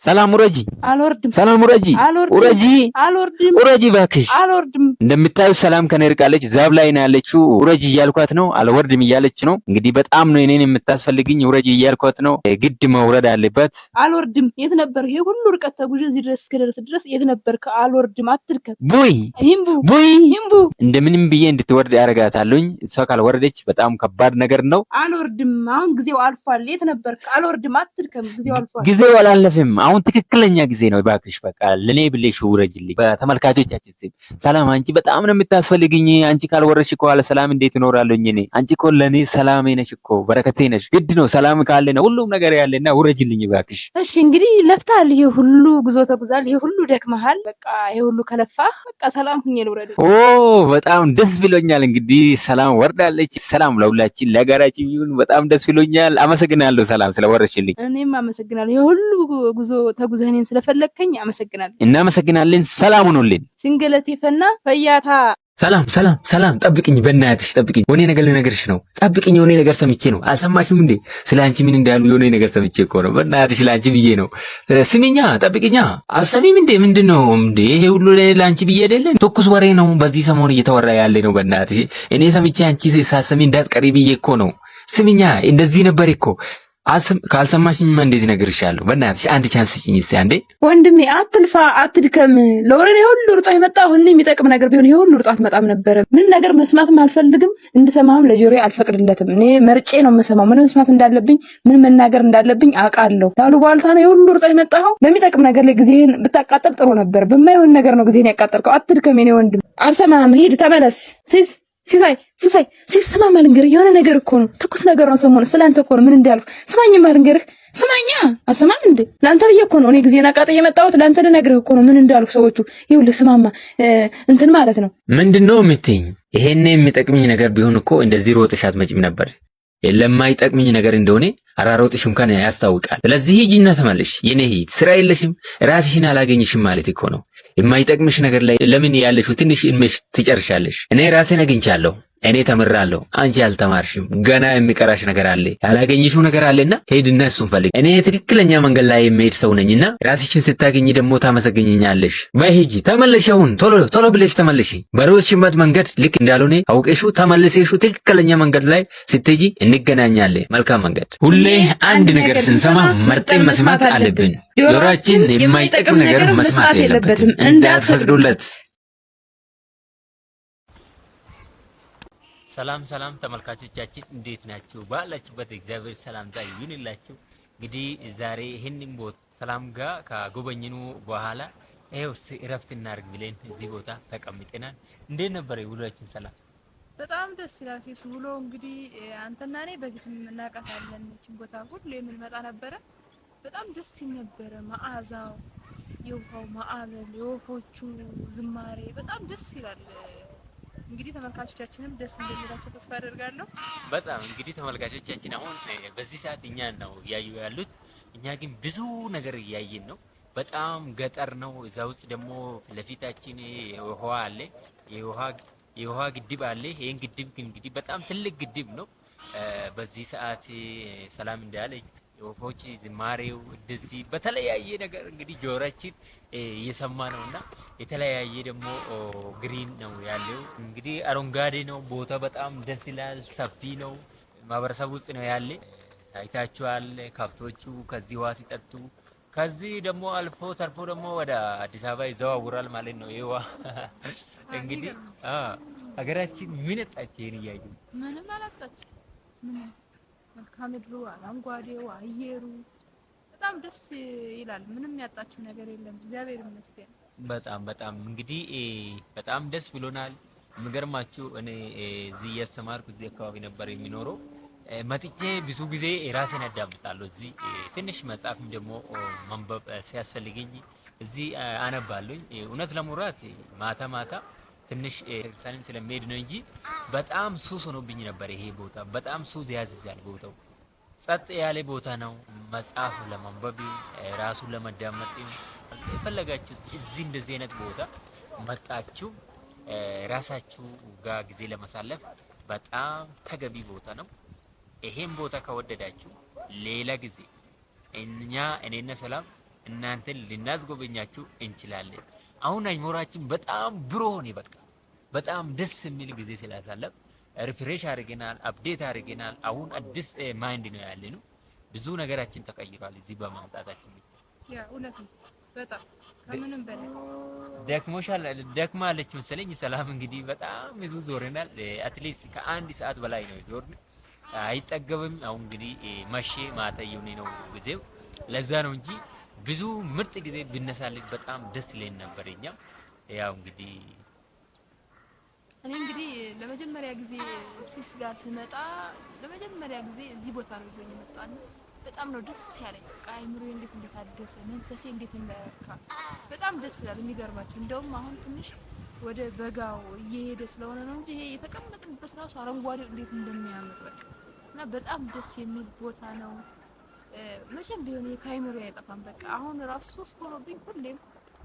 ሰላም ውረጂ፣ አልወርድም። ሰላም ውረጂ፣ ውረጂ፣ ውረጂ እባክሽ። አልወርድም። እንደምታዩ ሰላም ከኔ ርቃለች፣ ዛብ ላይ ነው ያለችው። ውረጂ እያልኳት ነው፣ አልወርድም እያለች ነው። እንግዲህ በጣም ነው እኔን የምታስፈልግኝ። ውረጂ እያልኳት ነው፣ ግድ መውረድ አለባት። አልወርድም። የት ነበር ይሄ ሁሉ ርቀት ተጉዤ እዚህ ድረስ እስክደርስ ድረስ የት ነበርክ? አልወርድም። አትድከም። ቡይ ሂምቡ ቡይ፣ ሂምቡ። እንደምንም ብዬ እንድትወርድ ያደርጋታለሁኝ። እሷ ካልወረደች በጣም ከባድ ነገር ነው። አልወርድም። አሁን ጊዜው አልፏል። የት ነበርክ? አልወርድም። አትድከም። ጊዜው አልፏል። ጊዜው አላለፈም። አሁን ትክክለኛ ጊዜ ነው። እባክሽ በቃ ለኔ ብለሽ ውረጅልኝ። በተመልካቾቻችን ስም ሰላም፣ አንቺ በጣም ነው የምታስፈልግኝ። አንቺ ካልወረድሽ እኮ አለ ሰላም እንዴት እኖራለሁኝ እኔ? አንቺ እኮ ለኔ ሰላሜ ነሽ እኮ በረከቴ ነሽ። ግድ ነው ሰላም ካለ ነው ሁሉም ነገር ያለና ውረጅልኝ እባክሽ። እሺ እንግዲህ ለፍታል። ይሄ ሁሉ ጉዞ ተጉዛል። ይሄ ሁሉ ደክመሃል። በቃ ይሄ ሁሉ ከለፋህ በቃ ሰላም ሁኜ ልውረድ። ኦ በጣም ደስ ብሎኛል። እንግዲህ ሰላም ወርዳለች። ሰላም ለሁላችን ለጋራችን ይሁን። በጣም ደስ ብሎኛል። አመሰግናለሁ ሰላም ስለወረድሽልኝ። እኔም አመሰግናለሁ። ይሄ ሁሉ ጉዞ ተጉዘህ እኔን ስለፈለግከኝ አመሰግናለሁ። እናመሰግናለን። ሰላም ሁኑልን። ሲንገለቴ ፈና ፈያታ። ሰላም ሰላም ሰላም፣ ጠብቅኝ፣ በእናትሽ ጠብቅኝ። የሆነ ነገር ልነግርሽ ነው። ጠብቅኝ፣ የሆነ ነገር ሰምቼ ነው። አልሰማሽም እንዴ? ስለ አንቺ ምን እንዳሉ የሆነ ነገር ሰምቼ እኮ ነው። በእናትሽ ስለ አንቺ ብዬ ነው። ስሚኛ፣ ጠብቅኛ። አልሰሚም እንዴ? ምንድነው እንዴ? ይሄ ሁሉ ለአንቺ ብዬ አይደለ? ትኩስ ወሬ ነው በዚህ ሰሞን እየተወራ ያለ ነው። በእናትሽ እኔ ሰምቼ አንቺ ሳሰሚ እንዳትቀሪ ብዬ እኮ ነው። ስሚኛ፣ እንደዚህ ነበር እኮ ካልሰማሽኝማ እንዴት እነግርሻለሁ? በእናትሽ አንድ ቻንስ ስጪኝ እስኪ አንዴ። ወንድሜ አትልፋ፣ አትድከም። ለወሬ ሁሉ ሩጣ የመጣ ሁሉ የሚጠቅም ነገር ቢሆን ይሄ ሁሉ ሩጣ አትመጣም ነበረ። ምን ነገር መስማትም አልፈልግም፣ እንድሰማም ለጆሮዬ አልፈቅድለትም። እኔ መርጬ ነው የምሰማው። ምን መስማት እንዳለብኝ ምን መናገር እንዳለብኝ አውቃለሁ። ላሉ ባልታ ነው የሁሉ ሩጣ የመጣው። በሚጠቅም ነገር ላይ ጊዜህን ብታቃጠል ጥሩ ነበር። በማይሆን ነገር ነው ጊዜህን ያቃጠልከው። አትድከም የኔ ወንድም። አልሰማህም፣ ሂድ ተመለስ። ሲሳይ ስማ ማልንገርህ የሆነ ነገር እኮ ነው። ትኩስ ነገር ነው ሰሞኑን። ስላንተ እኮ ነው ምን እንዳልኩ ስማኝ ማልንገርህ። ስማኛ አሰማም እንዴ? ላንተ ብዬ እኮ ነው እኔ ጊዜና ቃጥ የመጣሁት ላንተ ልነግርህ እኮ ነው ምን እንዳልኩ። ሰዎቹ ይኸውልህ ስማማ እንትን ማለት ነው። ምንድነው የምትይኝ? ይሄኔ የሚጠቅምኝ ነገር ቢሆን እኮ እንደዚህ ሮጥሽ አትመጪም ነበር። የለማይጠቅምኝ ነገር እንደሆነ አራሮጥሽም እንኳን ያስታውቃል። ስለዚህ ሂጂና ተመለሽ። የኔ ሂድ ስራ የለሽም ራስሽን አላገኝሽም ማለት እኮ ነው። የማይጠቅምሽ ነገር ላይ ለምን ያለሽው ትንሽ እምሽ ትጨርሻለሽ። እኔ ራሴን አግኝቻለሁ። እኔ ተምራለሁ። አንቺ አልተማርሽም። ገና የሚቀራሽ ነገር አለ፣ ያላገኝሽው ነገር አለና ሄድና እሱን ፈልግ። እኔ ትክክለኛ መንገድ ላይ የምሄድ ሰው ነኝና ራስሽን ስታገኝ ደግሞ ታመሰግኝኛለሽ። በሂጂ ተመለሽ። አሁን ቶሎ ብለሽ ተመለሽ። በሮጥሽበት መንገድ ልክ እንዳልሆነ አውቀሽው ተመለሰሽው ትክክለኛ መንገድ ላይ ስትሄጂ እንገናኛለን። መልካም መንገድ። ሁሌ አንድ ነገር ስንሰማ መርጠን መስማት አለብን። ጆሮአችን የማይጠቅም ነገር መስማት የለበትም። እንዳትፈቅዱለት። ሰላም ተመልካቾቻችን እንዴት ናችሁ? ባላችሁበት እግዚአብሔር ሰላምታ ይሁንላችሁ። እንግዲህ ዛሬ ይሄንን ቦታ ሰላም ጋር ከጎበኘኑ በኋላ ይሄው እረፍት እናድርግ ብለን እዚህ ቦታ ተቀምጠናል። እንዴት ነበር ውሏችን? ሰላም በጣም ደስ ይላል። ሲስ ውሎ እንግዲህ አንተና እኔ በፊት እናውቃታለን። እቺን ቦታ ሁሉ የምንመጣ ነበረ። በጣም ደስ ይል ነበረ። መዓዛው፣ የውሃው ማዕበል፣ የወፎቹ ዝማሬ በጣም ደስ ይላል። እንግዲህ ተመልካቾቻችንም ደስ እንደሚላቸው ተስፋ አደርጋለሁ። በጣም እንግዲህ ተመልካቾቻችን አሁን በዚህ ሰዓት እኛ ነው እያዩ ያሉት። እኛ ግን ብዙ ነገር እያየን ነው። በጣም ገጠር ነው። እዛ ውስጥ ደግሞ ለፊታችን ውሃ አለ፣ የውሃ ግድብ አለ። ይሄን ግድብ እንግዲህ በጣም ትልቅ ግድብ ነው። በዚህ ሰዓት ሰላም እንዳለች የወፎች ዝማሬው እንደዚህ በተለያየ ነገር እንግዲህ ጆሮአችን እየሰማ ነውና የተለያየ ደግሞ ግሪን ነው ያለው። እንግዲህ አረንጓዴ ነው ቦታ። በጣም ደስ ይላል። ሰፊ ነው። ማህበረሰብ ውስጥ ነው ያለ። አይታችኋል። ከብቶቹ ከዚህ ውሃ ሲጠጡ ከዚህ ደግሞ አልፎ ተርፎ ደግሞ ወደ አዲስ አበባ ይዘዋውራል ማለት ነው። ይዋ እንግዲህ ሀገራችን ምን አጣች? ይሄን እያዩ ምንም አላጣች። ምንም መልካም ምድሩ፣ አረንጓዴው፣ አየሩ በጣም ደስ ይላል። ምንም ያጣችው ነገር የለም። እግዚአብሔር ይመስገን። በጣም እንግዲህ በጣም ደስ ብሎናል። የሚገርማችሁ እኔ እዚህ እያስተማርኩ እዚህ አካባቢ ነበር የሚኖረው። መጥቼ ብዙ ጊዜ ራሴን አዳምጣለሁ። እዚህ ትንሽ መጽሐፍም ደግሞ ማንበብ ሲያስፈልገኝ እዚህ አነባለሁ። እውነት ለማውራት ማታ ትንሽ ክርስቲያንም ስለሚሄድ ነው እንጂ በጣም ሱስ ሆኖብኝ ነበር ይሄ ቦታ። በጣም ሱስ ያዝዛል ቦታው። ጸጥ ያለ ቦታ ነው። መጽሐፍ ለማንበብ ራሱን ለመዳመጥ የፈለጋችሁ እዚህ እንደዚህ አይነት ቦታ መጣችሁ ራሳችሁ ጋር ጊዜ ለማሳለፍ በጣም ተገቢ ቦታ ነው። ይሄን ቦታ ከወደዳችሁ ሌላ ጊዜ እኔና ሰላም እናንተን ልናስጎበኛችሁ እንችላለን። አሁን አይሞራችን በጣም ብሮ ሆነ። በቃ በጣም ደስ የሚል ጊዜ ስላሳለፍ ሪፍሬሽ አድርገናል፣ አፕዴት አድርገናል። አሁን አዲስ ማይንድ ነው ያለነው። ብዙ ነገራችን ተቀይሯል እዚህ በማምጣታችን ብቻ። ያ እውነት ነው። በጣም ከምንም በላይ ደክሞሻል፣ ደክማለች መሰለኝ። ሰላም እንግዲህ በጣም ብዙ ዞረናል። አትሊስት ከአንድ ሰዓት በላይ ነው ዞርን። አይጠገብም። አሁን እንግዲህ መቼ ማታ እየሆነ ነው ጊዜው። ለዛ ነው እንጂ ብዙ ምርጥ ጊዜ ብነሳልኝ በጣም ደስ ይለኝ ነበር። እኛም ያው እንግዲህ እኔ እንግዲህ ለመጀመሪያ ጊዜ ሲስ ጋር ስመጣ ለመጀመሪያ ጊዜ እዚህ ቦታ ነው ይዞኝ የመጣው። በጣም ነው ደስ ያለኝ። በቃ አይምሮዬ እንዴት እንደታደሰ መንፈሴ እንዴት እንደረካ በጣም ደስ ይላል። የሚገርማችሁ እንደውም አሁን ትንሽ ወደ በጋው እየሄደ ስለሆነ ነው እንጂ ይሄ የተቀመጥንበት ራሱ አረንጓዴው እንዴት እንደሚያምር በቃ እና በጣም ደስ የሚል ቦታ ነው። መቼም ቢሆን ከአይምሮዬ አይጠፋም። በቃ አሁን ራሱ ሶስት ሆኖብኝ ሁሌም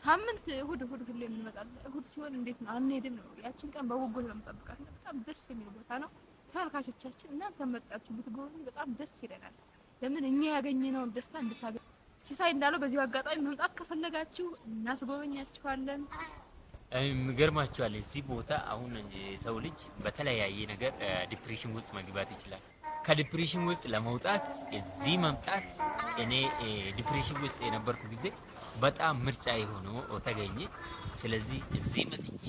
ሳምንት እሁድ ሁሌም እንመጣለን። እሁድ ሲሆን እንዴት ነው አንሄድም ነው። ያችን ቀን በጉጉት ነው የምጠብቃት። በጣም ደስ የሚል ቦታ ነው። ተመልካቾቻችን እናንተ መጣችሁ ብትጎበኙ በጣም ደስ ይለናል። ለምን እኛ ያገኘነውን ደስታ እንድታገኙ። ሲሳይ እንዳለው በዚሁ አጋጣሚ መምጣት ከፈለጋችሁ እናስጎበኛችኋለን። የሚገርማችኋል እዚህ ቦታ አሁን ሰው ልጅ በተለያየ ነገር ዲፕሬሽን ውስጥ መግባት ይችላል። ከዲፕሬሽን ውስጥ ለመውጣት እዚህ መምጣት እኔ ዲፕሬሽን ውስጥ የነበርኩ ጊዜ በጣም ምርጫ የሆነ ተገኘ። ስለዚህ እዚህ መጥቼ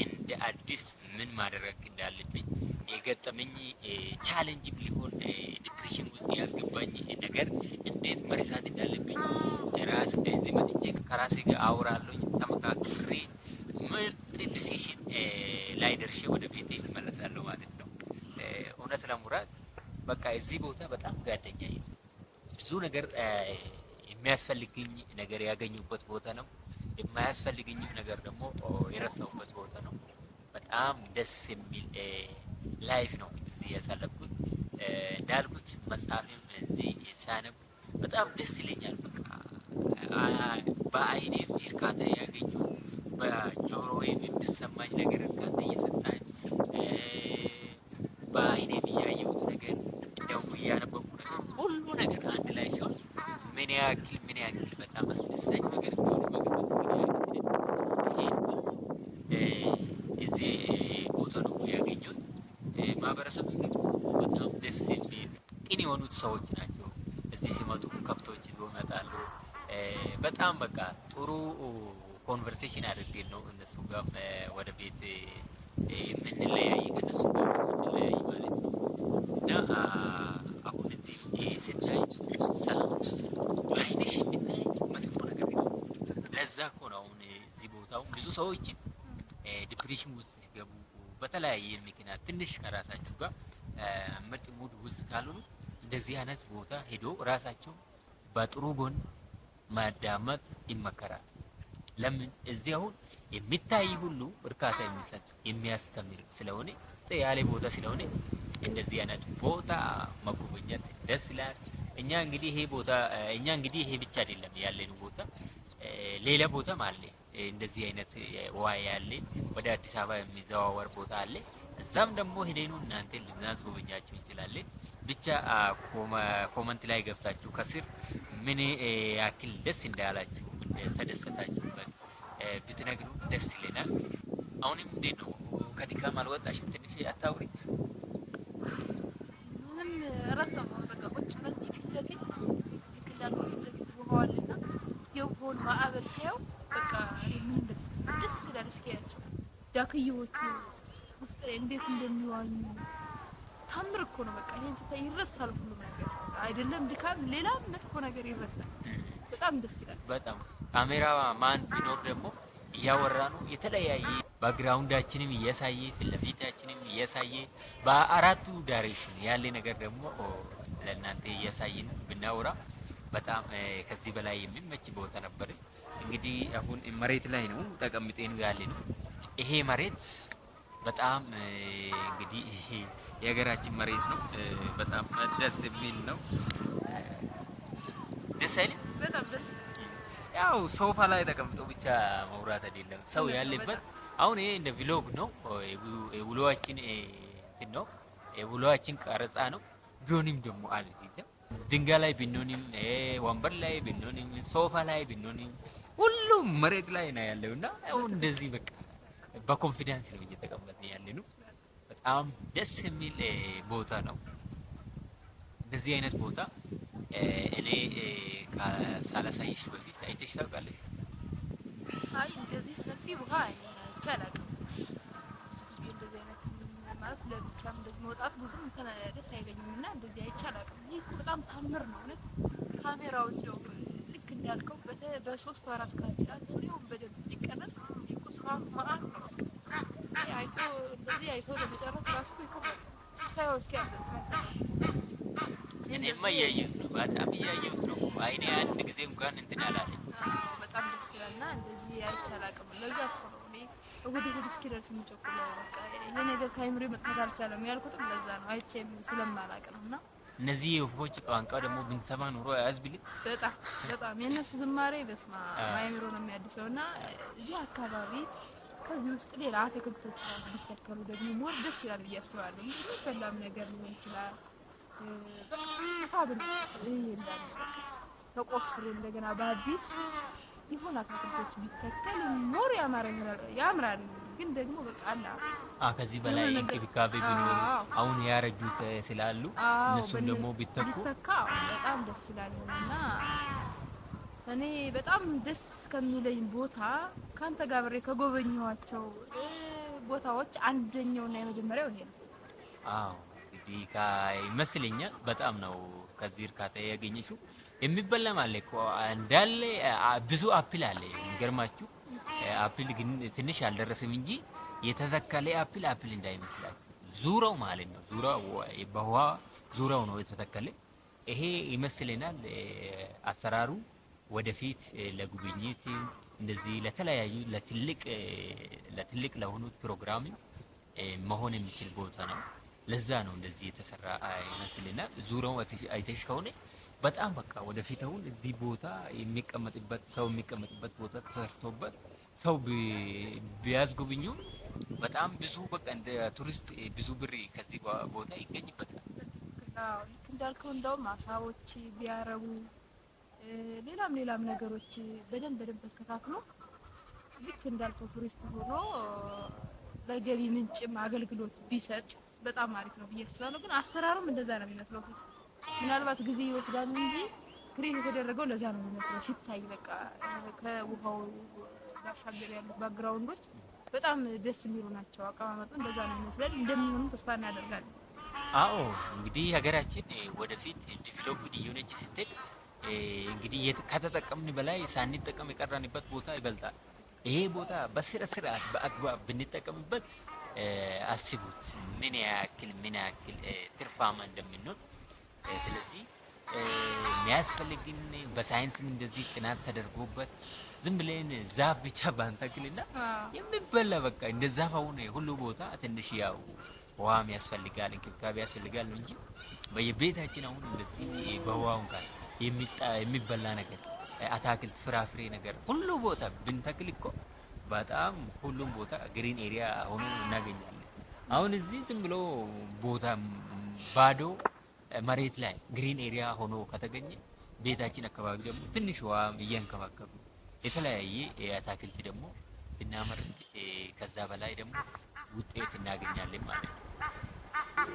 እንደ አዲስ ምን ማድረግ እንዳለብኝ የገጠመኝ ቻሌንጅ ሊሆን ዲፕሬሽን ውስጥ ያስገባኝ ነገር እንዴት መርሳት እንዳለብኝ ራስ እዚህ መጥቼ ከራሴ ጋር አውራለሁ። ተመካክሬ ምርጥ ዲሲሽን ላይ ደርሼ ወደ ቤቴ እመለሳለሁ ማለት ነው። እውነት ለሙራት በቃ እዚህ ቦታ በጣም ጓደኛዬ ብዙ ነገር የሚያስፈልግኝ ነገር ያገኙበት ቦታ ነው። የማያስፈልግኝ ነገር ደግሞ የረሳሁበት ቦታ ነው። በጣም ደስ የሚል ላይፍ ነው እዚህ ያሳለፍኩት። እንዳልኩት መጽሐፍም እዚህ ሳነብ በጣም ደስ ይለኛል። በቃ በአይኔ እርካታ ያገኘሁ በጆሮዬ የሚሰማኝ ነገር እርካታ እየሰጣኝ በአይኔ እያየሁት ነገር እንደው እያነበብኩ ነገር ሁሉ ነገር አንድ ላይ ሲሆን ምን ያክል በጣም አስደሳች ነገር እንደሆነ እዚህ ቦታ ነው ያገኘሁት። ማህበረሰቡ በጣም ደስ የሚል ቅን የሆኑት ሰዎች ናቸው። እዚህ ሲመጡ ከብቶች ይዞ ይመጣሉ። በጣም በቃ ጥሩ ኮንቨርሴሽን አድርገን ነው እነሱ ጋር ወደ ቤት የምንለያይ ከነሱ ጋር የምንለያይ ማለት ነው። እና አሁን እዚህ ስታይ ሰላም በአይንሽ የምታይ መጥፎ ነገር ነው። ለዛ እኮ ነው አሁን እዚህ ቦታው ብዙ ሰዎችን ዲፕሬሽን ውስጥ ሲገቡ በተለያየ ምክንያት ትንሽ ከራሳቸው ጋር ምርጥ ሙድ ውስጥ ካልሆኑ እንደዚህ አይነት ቦታ ሄዶ ራሳቸው በጥሩ ጎን ማዳመጥ ይመከራል። ለምን እዚህ አሁን የሚታይ ሁሉ እርካታ የሚሰጥ የሚያስተምር ስለሆነ ያለ ቦታ ስለሆነ እንደዚህ አይነት ቦታ መጎብኘት ደስ ይላል። እኛ እንግዲህ ይሄ ብቻ አይደለም ያለን ቦታ ሌላ ቦታም አለ። እንደዚህ አይነት ውሃ ያለ ወደ አዲስ አበባ የሚዘዋወር ቦታ አለ። እዛም ደግሞ ሄደኑ እናንተ ልናስጎበኛችሁ እንችላለን። ብቻ ኮመንት ላይ ገብታችሁ ከስር ምን ያክል ደስ እንዳላችሁ ተደሰታችሁበት ብትነግሩ ደስ ይለናል። አሁንም እንዴት ነው ከድካም አልወጣሽም? ትንሽ አታውሪ። ምንም ረሳሁ። በቃ ቁጭ በል ፊት ለፊት ልክ እንዳልኩህ ፊት ለፊት ውሃዋልና የውሃውን ማዕበል ሳየው በቃ ምን ደስ ይላል። እስኪ ያቸው ዳክዬዎቹ ውስጥ ላይ እንዴት እንደሚዋኙ ታምር እኮ ነው። በቃ ይሄን ስታይ ይረሳል ሁሉ ነገር አይደለም ድካም፣ ሌላ መጥፎ ነገር ይረሳል። በጣም ደስ ይላል። በጣም ካሜራ ማን ቢኖር ደግሞ እያወራ ነው የተለያየ ባክግራውንዳችንም እያሳየ ፊት ለፊታችንም እያሳየ በአራቱ ዳይሬክሽን ያለ ነገር ደግሞ ለእናንተ እያሳየን ብናወራ በጣም ከዚህ በላይ የሚመች ቦታ ነበር። እንግዲህ አሁን መሬት ላይ ነው ተቀምጠን ያለ ነው። ይሄ መሬት በጣም እንግዲህ የሀገራችን መሬት ነው። በጣም ደስ የሚል ነው። ደስ አይልም? በጣም ደስ ያው ሶፋ ላይ ተቀምጦ ብቻ መውራት አይደለም ሰው ያለበት። አሁን ይሄ እንደ ቪሎግ ነው። የውሎአችን እንትን ነው። የውሎአችን ቀረጻ ነው። ቢሆንም ደግሞ አለ ድንጋይ ላይ ብንሆንም ወንበር ላይ ብንሆንም ሶፋ ላይ ብንሆንም ሁሉም መሬት ላይ ነው ያለው እና አሁን እንደዚህ በቃ በኮንፊደንስ ነው እየተቀመጥን ያለነው። በጣም ደስ የሚል ቦታ ነው። እንደዚህ አይነት ቦታ እኔ ሳላሳይሽ በፊት አይተሽ ታውቃለሽ? አይ እንደዚህ ሰፊ ውሃ አይቼ አላውቅም። እንደዚህ አይነት ማለት ለብቻም እንደዚህ መውጣት ብዙም ደስ አይለኝም እና እንደዚህ አይቼ አላውቅም። ይህ በጣም ታምር ነው እውነት። ካሜራው እንደው ልክ እንዳልከው በሶስት አራት ካሜራ ዙሪያውን በደንብ ቢቀረጽ ስፋቱ መዓት ነው። አይቶ እንደዚህ አይቶ ለመጨረስ ራሱ ይከብዳል። ስታየው እስኪ እኔማ እያየሁት ነው፣ በጣም እያየሁት ነው። አይኔ አንድ ጊዜ እንኳን እንትን አላለኝ። በጣም ደስ ይላልና እንደዚህ አይቼ አላውቅም። ለዛ እኮ ነው እኔ እሑድ እስኪደርስ የምቸኩለው። በቃ ይሄ ነገር ከአይምሮዬ መጥፋት አልቻለም ያልኩትም ለዛ ነው፣ አይቼም ስለማላውቅ ነው። እና እነዚህ የወፎች ቋንቋ ደግሞ ብንሰማ ኑሮ አያዝብልም? በጣም በጣም የእነሱ ዝማሬ በስማ አይምሮ ነው የሚያድሰው። እና እዚህ አካባቢ ከዚህ ውስጥ ሌላ አትክልቶች ቢተከሉ ደግሞ ሞር ደስ ይላል ብዬ አስባለሁ። የሚበላም ነገር ሊሆን ይችላል። ተቆፍሮ እንደገና በአዲስ የሆነ አትክልቶች ቢተከል ሞር ያምራል። ግን ደግሞ በቃ አላ ከዚህ በላይ እንክብካቤ ቢኖር አሁን ያረጁት ስላሉ እነሱም ደግሞ ቢተካ በጣም ደስ ይላል። እና እኔ በጣም ደስ ከሚለኝ ቦታ ካንተ ጋር አብሬ ከጎበኘኋቸው ቦታዎች አንደኛውና የመጀመሪያው ይሄ ነው። እንግዲህ ይመስለኛል በጣም ነው ከዚህ እርካታ ያገኘሽው። የሚበላም አለ እኮ እንዳለ ብዙ አፕል አለ። የሚገርማችሁ አፕል ግን ትንሽ አልደረሰም እንጂ የተተከለ አፕል እንዳይመስላችሁ ዙራው ማለት ነው። ዙራው በውሃ ዙራው ነው የተተከለ። ይሄ ይመስለናል አሰራሩ ወደፊት ለጉብኝት እንደዚህ ለተለያዩ ለትልቅ ለሆኑት ፕሮግራም መሆን የሚችል ቦታ ነው። ለዛ ነው እንደዚህ የተሰራ ይመስለናል። ዙራው አይተሽ ከሆነ በጣም በቃ ወደፊት አሁን እዚህ ቦታ የሚቀመጥበት ሰው የሚቀመጥበት ቦታ ተሰርቶበት ሰው ቢያስጎብኙ በጣም ብዙ በቃ እንደ ቱሪስት ብዙ ብር ከዚህ ቦታ ይገኝበታል። ልክ እንዳልከው እንደውም አሳዎች ቢያረቡ ሌላም ነገሮች በደንብ ተስተካክሎ ልክ እንዳልከው ቱሪስት ሆኖ ለገቢ ምንጭም አገልግሎት ቢሰጥ በጣም አሪፍ ነው ብዬ አስባለሁ። ግን አሰራሩም እንደዛ ነው የሚመስለው። ምናልባት ጊዜ ይወስዳል እንጂ ክሬት የተደረገው ለዛ ነው የሚመስለው። ሲታይ በቃ ከውሃው ባሻገር ያሉት ባክግራውንዶች በጣም ደስ የሚሉ ናቸው። አቀማመጡ እንደዛ ነው የሚመስለው። እንደሚሆኑ ተስፋ እናደርጋለን። አዎ እንግዲህ ሀገራችን ወደፊት ዲቨሎፕድ እየሆነች ስትል እንግዲህ ከተጠቀምን በላይ ሳንጠቀም የቀረንበት ቦታ ይበልጣል። ይሄ ቦታ በስነ ስርዓት በአግባብ ብንጠቀምበት አስቡት ምን ያክል ትርፋማ እንደምንሆን። ስለዚህ የሚያስፈልግን በሳይንስም እንደዚህ ጥናት ተደርጎበት ዝም ብለን ዛፍ ብቻ ባንተክልና የሚበላ በቃ እንደ ዛፍ አሁን ሁሉ ቦታ ትንሽ ያው ውሃም ያስፈልጋል እንክብካቤ ያስፈልጋል ነው እንጂ በየቤታችን አሁን እንደዚህ በውሃው እንኳን የሚበላ ነገር አታክልት ፍራፍሬ ነገር ሁሉ ቦታ ብንተክል እኮ በጣም ሁሉም ቦታ ግሪን ኤሪያ ሆኖ እናገኛለን። አሁን እዚህ ዝም ብሎ ቦታ ባዶ መሬት ላይ ግሪን ኤሪያ ሆኖ ከተገኘ ቤታችን አካባቢ ደግሞ ትንሽ ውሃ እያንከባከቡ የተለያየ አታክልት ደግሞ ብናመርት ከዛ በላይ ደግሞ ውጤት እናገኛለን ማለት ነው።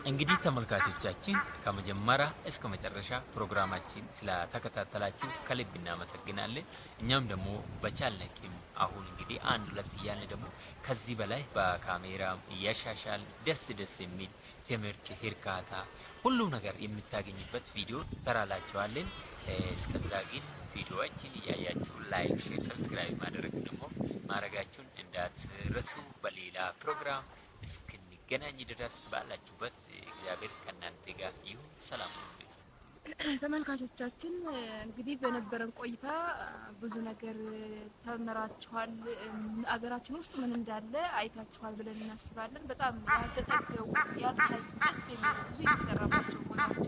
እንግዲህ ተመልካቾቻችን ከመጀመሪያ እስከ መጨረሻ ፕሮግራማችን ስለተከታተላችሁ ከልብ እናመሰግናለን። እኛም ደግሞ በቻልነው አሁን እንግዲህ አንድ ሁለት እያልን ደግሞ ከዚህ በላይ በካሜራ እያሻሻል ደስ የሚል ትምህርት እርካታ ሁሉ ነገር የምታገኝበት ቪዲዮ እንሰራላችኋለን። እስከዛ ግን ቪዲዮአችን እያያችሁ ላይክ፣ ሼር፣ ሰብስክራይብ ማድረጋችሁን እንዳትረሱ። በሌላ ፕሮግራም እስክንገናኝ ድረስ ባላችሁበት እግዚአብሔር ከእናንተ ጋር ይሁን። ሰላም ተመልካቾቻችን እንግዲህ በነበረን ቆይታ ብዙ ነገር ተመራችኋል። አገራችን ውስጥ ምን እንዳለ አይታችኋል ብለን እናስባለን። በጣም ያልተጠገቡ ያልታዩ ደስ የሚሉ ብዙ የሚሰራባቸው ቦታዎች